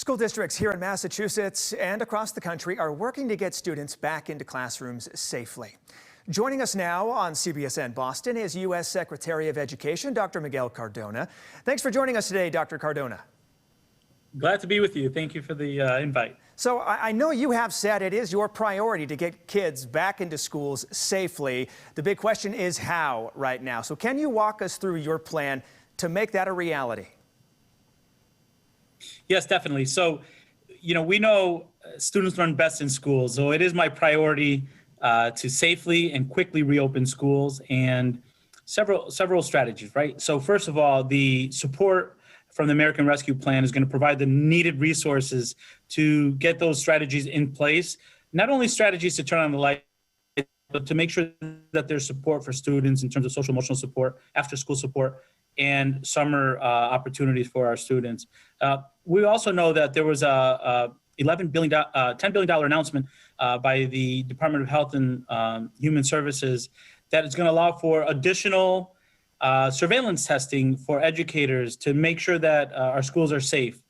School districts here in Massachusetts and across the country are working to get students back into classrooms safely. Joining us now on CBSN Boston is U.S. Secretary of Education, Dr. Miguel Cardona. Thanks for joining us today, Dr. Cardona. Glad to be with you. Thank you for the invite. So I know you have said it is your priority to get kids back into schools safely. The big question is how right now. So can you walk us through your plan to make that a reality? Yes, definitely. So, we know students learn best in schools. So it is my priority to safely and quickly reopen schools, and several strategies, right? So first of all, the support from the American Rescue Plan is going to provide the needed resources to get those strategies in place. Not only strategies to turn on the light, but to make sure that there's support for students in terms of social emotional support, after school support, and summer opportunities for our students. We also know that there was a $10 billion announcement by the Department of Health and Human Services that is going to allow for additional surveillance testing for educators to make sure that our schools are safe.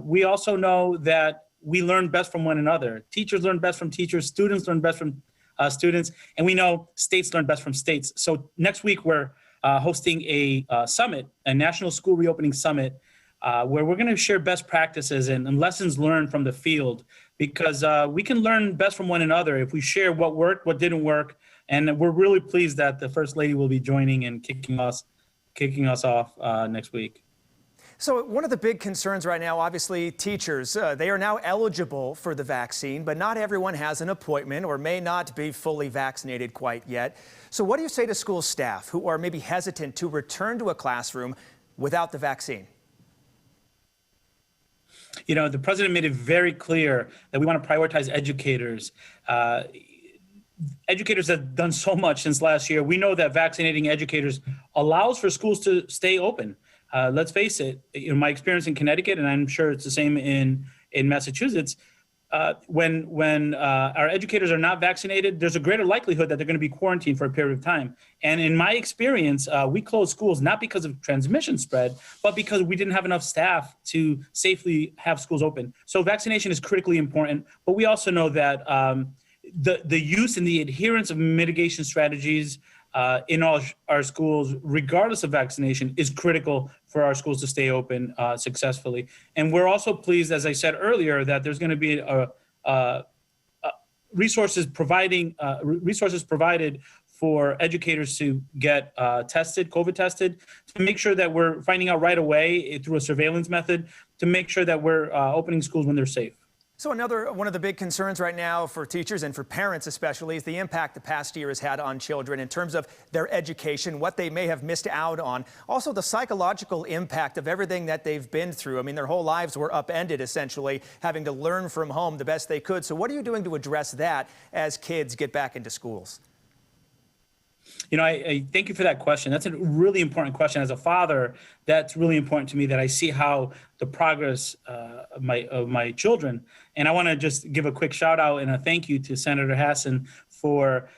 We also know that we learn best from one another. Teachers learn best from teachers, students learn best from students, and we know states learn best from states. So next week we're hosting a summit, a national school reopening summit, where we're going to share best practices and lessons learned from the field, because we can learn best from one another if we share what worked, what didn't work. And we're really pleased that the First Lady will be joining and kicking us off next week. So one of the big concerns right now, obviously, teachers, they are now eligible for the vaccine, but not everyone has an appointment or may not be fully vaccinated quite yet. So what do you say to school staff who are maybe hesitant to return to a classroom without the vaccine? The president made it very clear that we want to prioritize educators. Educators have done so much since last year. We know that vaccinating educators allows for schools to stay open. Let's face it, my experience in Connecticut, and I'm sure it's the same in Massachusetts, when our educators are not vaccinated, there's a greater likelihood that they're going to be quarantined for a period of time. And in my experience, we closed schools not because of transmission spread, but because we didn't have enough staff to safely have schools open. So vaccination is critically important, but we also know that the use and the adherence of mitigation strategies in all our schools, regardless of vaccination, is critical for our schools to stay open successfully. And we're also pleased, as I said earlier, that there's going to be resources provided for educators to get COVID tested, to make sure that we're finding out right away through a surveillance method, to make sure that we're opening schools when they're safe. So one of the big concerns right now for teachers and for parents especially is the impact the past year has had on children in terms of their education, what they may have missed out on. Also the psychological impact of everything that they've been through. I mean, their whole lives were upended essentially, having to learn from home the best they could. So what are you doing to address that as kids get back into schools? I thank you for that question. That's a really important question. As a father, that's really important to me, that I see how the progress of my children. And I want to just give a quick shout out and a thank you to Senator Hassan for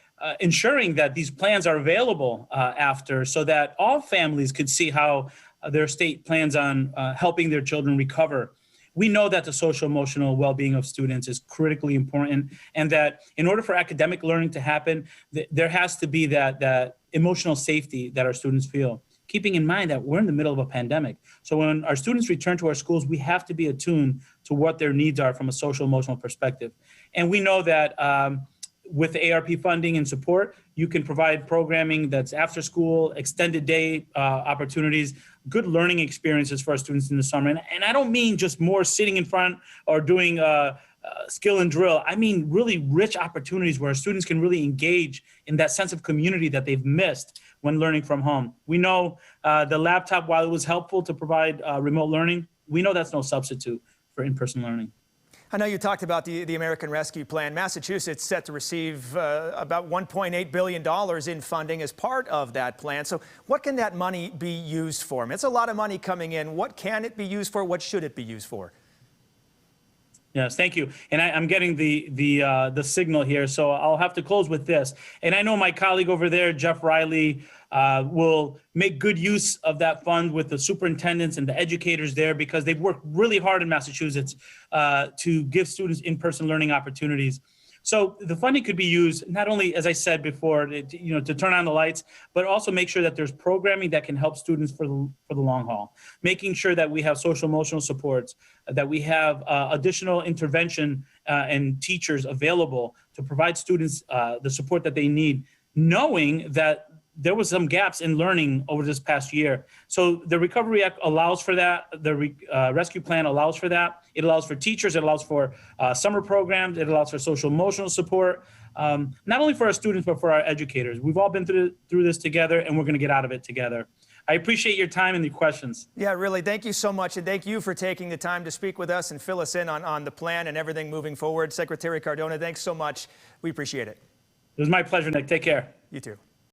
ensuring that these plans are available after, so that all families could see how their state plans on helping their children recover. We know that the social emotional well-being of students is critically important, and that in order for academic learning to happen, there has to be that emotional safety that our students feel, keeping in mind that we're in the middle of a pandemic. So when our students return to our schools, we have to be attuned to what their needs are from a social emotional perspective. And we know that with ARP funding and support, you can provide programming that's after school, extended day opportunities, good learning experiences for our students in the summer. And I don't mean just more sitting in front or doing skill and drill. I mean really rich opportunities where our students can really engage in that sense of community that they've missed when learning from home. We know the laptop, while it was helpful to provide remote learning, we know that's no substitute for in-person learning. I know you talked about the American Rescue Plan. Massachusetts set to receive about $1.8 billion in funding as part of that plan. So what can that money be used for? I mean, it's a lot of money coming in. What can it be used for? What should it be used for? Yes, thank you. And I'm getting the signal here, so I'll have to close with this. And I know my colleague over there, Jeff Riley, will make good use of that fund with the superintendents and the educators there, because they've worked really hard in Massachusetts to give students in-person learning opportunities. So the funding could be used not only, as I said before, to turn on the lights, but also make sure that there's programming that can help students for the long haul. Making sure that we have social emotional supports, that we have additional intervention and teachers available to provide students the support that they need, knowing that there was some gaps in learning over this past year. So the Recovery Act allows for that. The rescue plan allows for that. It allows for teachers. It allows for summer programs. It allows for social emotional support, not only for our students, but for our educators. We've all been through this together, and we're going to get out of it together. I appreciate your time and your questions. Yeah, really. Thank you so much. And thank you for taking the time to speak with us and fill us in on the plan and everything moving forward. Secretary Cardona, thanks so much. We appreciate it. It was my pleasure, Nick. Take care. You too.